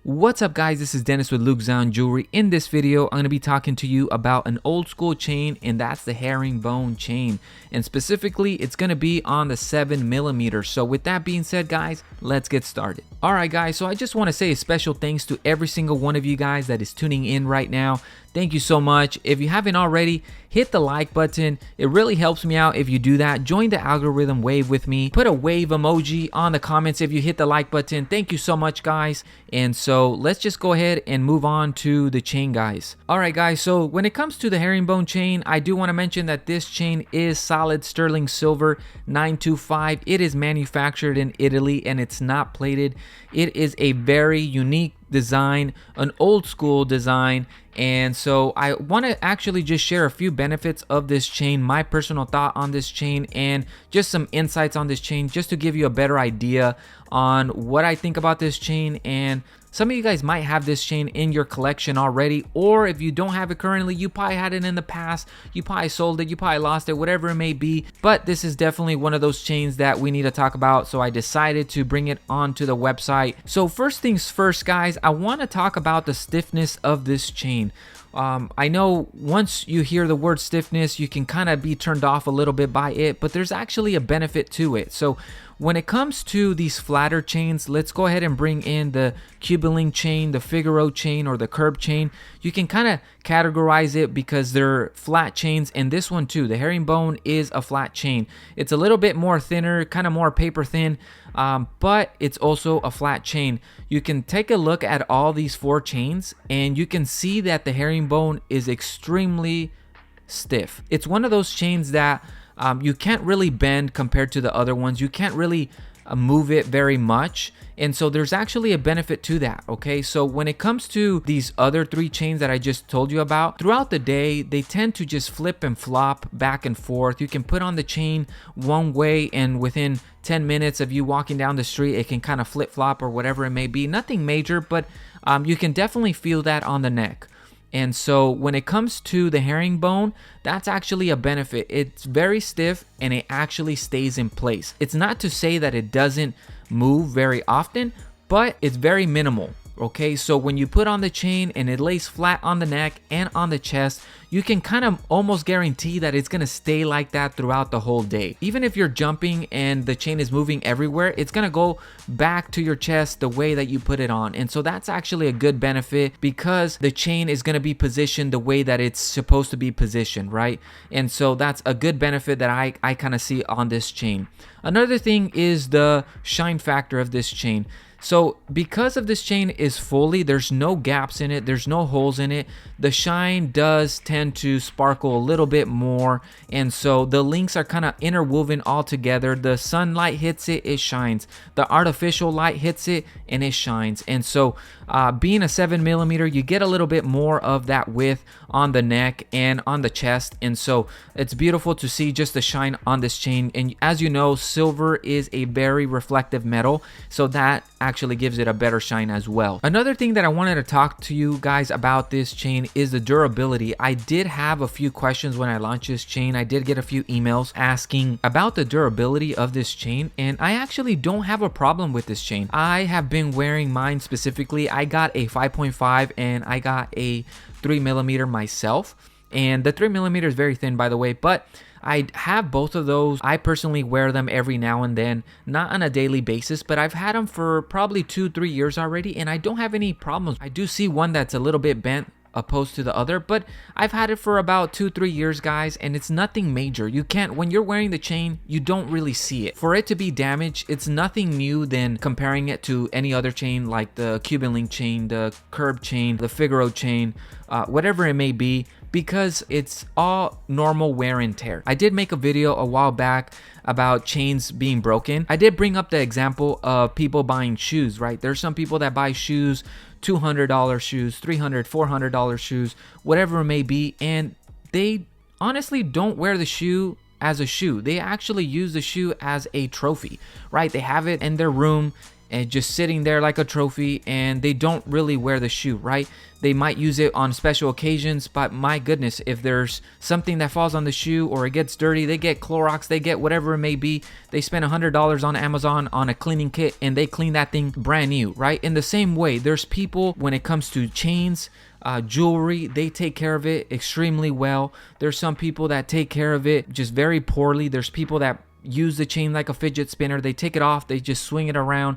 What's up guys, this is Dennis with Luke Zahn Jewelry. In this video, I'm going to be talking to you about an old school chain, and that's the Herringbone chain. And specifically, it's going to be on the 7mm. So with that being said guys, let's get started. Alright guys, so I just want to say a special thanks to every single one of you guys that is tuning in right now. Thank you so much. If you haven't already, hit the like button. It really helps me out if you do that. Join the algorithm wave with me. Put a wave emoji on the comments if you hit the like button. Thank you so much guys. And so let's just go ahead and move on to the chain guys. Alright guys, so when it comes to the herringbone chain, I do want to mention that this chain is solid sterling silver 925. It is manufactured in Italy and it's not plated. It is a very unique design, an old school design. And so I want to actually just share a few benefits of this chain, my personal thought on this chain, and just some insights on this chain, just to give you a better idea on what I think about this chain. And some of you guys might have this chain in your collection already, or if you don't have it currently, you probably had it in the past, you probably sold it, you probably lost it, whatever it may be. But this is definitely one of those chains that we need to talk about, so I decided to bring it onto the website. So first things first guys, I want to talk about the stiffness of this chain. I know once you hear the word stiffness, you can kind of be turned off a little bit by it, but there's actually a benefit to it. So when it comes to these flatter chains, let's go ahead and bring in the Cubeling chain, the Figaro chain, or the curb chain. You can kind of categorize it because they're flat chains, and this one too, the herringbone, is a flat chain. It's a little bit more thinner, kind of more paper thin, but it's also a flat chain. You can take a look at all these four chains and you can see that the herringbone is extremely stiff. It's one of those chains that you can't really bend compared to the other ones. You can't really move it very much, and so there's actually a benefit to that. Okay, so when it comes to these other three chains that I just told you about, throughout the day they tend to just flip and flop back and forth. You can put on the chain one way and within 10 minutes of you walking down the street it can kind of flip flop or whatever it may be. Nothing major, but you can definitely feel that on the neck. And so when it comes to the herringbone, that's actually a benefit. It's very stiff and it actually stays in place. It's not to say that it doesn't move very often, but it's very minimal. Okay, so when you put on the chain and it lays flat on the neck and on the chest, you can kind of almost guarantee that it's gonna stay like that throughout the whole day. Even if you're jumping and the chain is moving everywhere, it's gonna go back to your chest the way that you put it on. And so that's actually a good benefit because the chain is gonna be positioned the way that it's supposed to be positioned, right? And so that's a good benefit that I kind of see on this chain. Another thing is the shine factor of this chain. So because of this chain is fully, there's no gaps in it, there's no holes in it, the shine does tend to sparkle a little bit more, and so the links are kind of interwoven all together. The sunlight hits it, it shines. The artificial light hits it and it shines. And so being a 7mm, you get a little bit more of that width on the neck and on the chest, and so it's beautiful to see just the shine on this chain. And as you know, silver is a very reflective metal, so that actually gives it a better shine as well. Another thing that I wanted to talk to you guys about this chain is the durability. I did have a few questions when I launched this chain. I did get a few emails asking about the durability of this chain, and I actually don't have a problem with this chain. I have been wearing mine specifically. I got a 5.5 and I got a 3mm myself, and the 3mm is very thin by the way, but I have both of those. I personally wear them every now and then, not on a daily basis, but I've had them for probably 2-3 years already and I don't have any problems. I do see one that's a little bit bent opposed to the other, but I've had it for about 2-3 years guys, and it's nothing major. You can't, when you're wearing the chain, you don't really see it. For it to be damaged, it's nothing new than comparing it to any other chain like the Cubeling chain, the curb chain, the Figaro chain, whatever it may be, because it's all normal wear and tear. I did make a video a while back about chains being broken. I did bring up the example of people buying shoes, right? There's some people that buy shoes, $200 shoes, $300, $400 shoes, whatever it may be, and they honestly don't wear the shoe as a shoe. They actually use the shoe as a trophy, right? They have it in their room and just sitting there like a trophy, and they don't really wear the shoe, right? They might use it on special occasions, but my goodness, if there's something that falls on the shoe or it gets dirty, they get Clorox, they get whatever it may be. They spend $100 on Amazon on a cleaning kit, and they clean that thing brand new, right? In the same way, there's people, when it comes to chains, jewelry, they take care of it extremely well. There's some people that take care of it just very poorly. There's people that use the chain like a fidget spinner. They take it off, they just swing it around,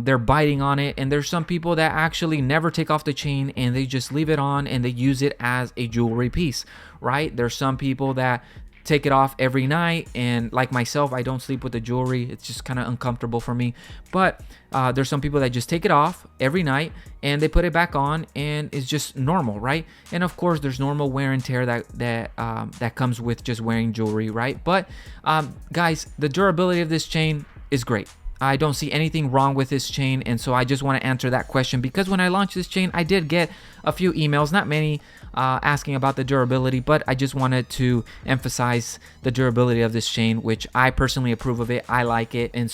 they're biting on it. And there's some people that actually never take off the chain, and they just leave it on and they use it as a jewelry piece, right? There's some people that take it off every night, and like myself, I don't sleep with the jewelry. It's just kind of uncomfortable for me. But there's some people that just take it off every night and they put it back on, and it's just normal, right? And of course, there's normal wear and tear that comes with just wearing jewelry, right? But guys, the durability of this chain is great. I don't see anything wrong with this chain, and so I just want to answer that question, because when I launched this chain, I did get a few emails, not many, asking about the durability, but I just wanted to emphasize the durability of this chain, which I personally approve of it. I like it. And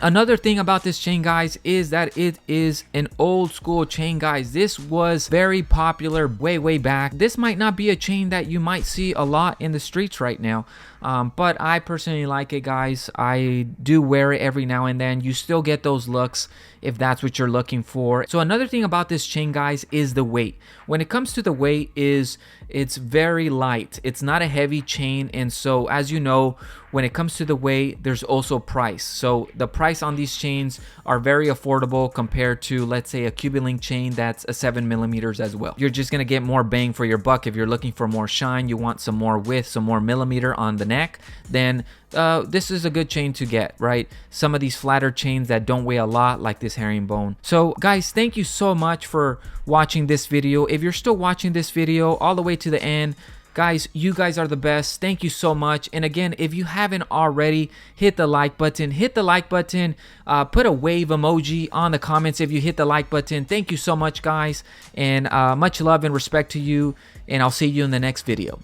another thing about this chain, guys, is that it is an old school chain, guys. This was very popular way back. This might not be a chain that you might see a lot in the streets right now, but I personally like it, guys. I do wear it every now and then. You still get those looks if that's what you're looking for. So another thing about this chain, guys, is the weight. When it comes to the weight, it's very light. It's not a heavy chain, and so as you know, when it comes to the weight, there's also price. So the price on these chains are very affordable compared to, let's say, a Cuban chain that's a 7mm as well. You're just gonna get more bang for your buck. If you're looking for more shine, you want some more width, some more millimeter on the neck, then this is a good chain to get, right? Some of these flatter chains that don't weigh a lot, like this herringbone. So guys, thank you so much for watching this video. If you're still watching this video all the way to the end, guys, you guys are the best. Thank you so much. And again, if you haven't already, hit the like button. Hit the like button. Put a wave emoji on the comments if you hit the like button. Thank you so much, guys. And much love and respect to you. And I'll see you in the next video.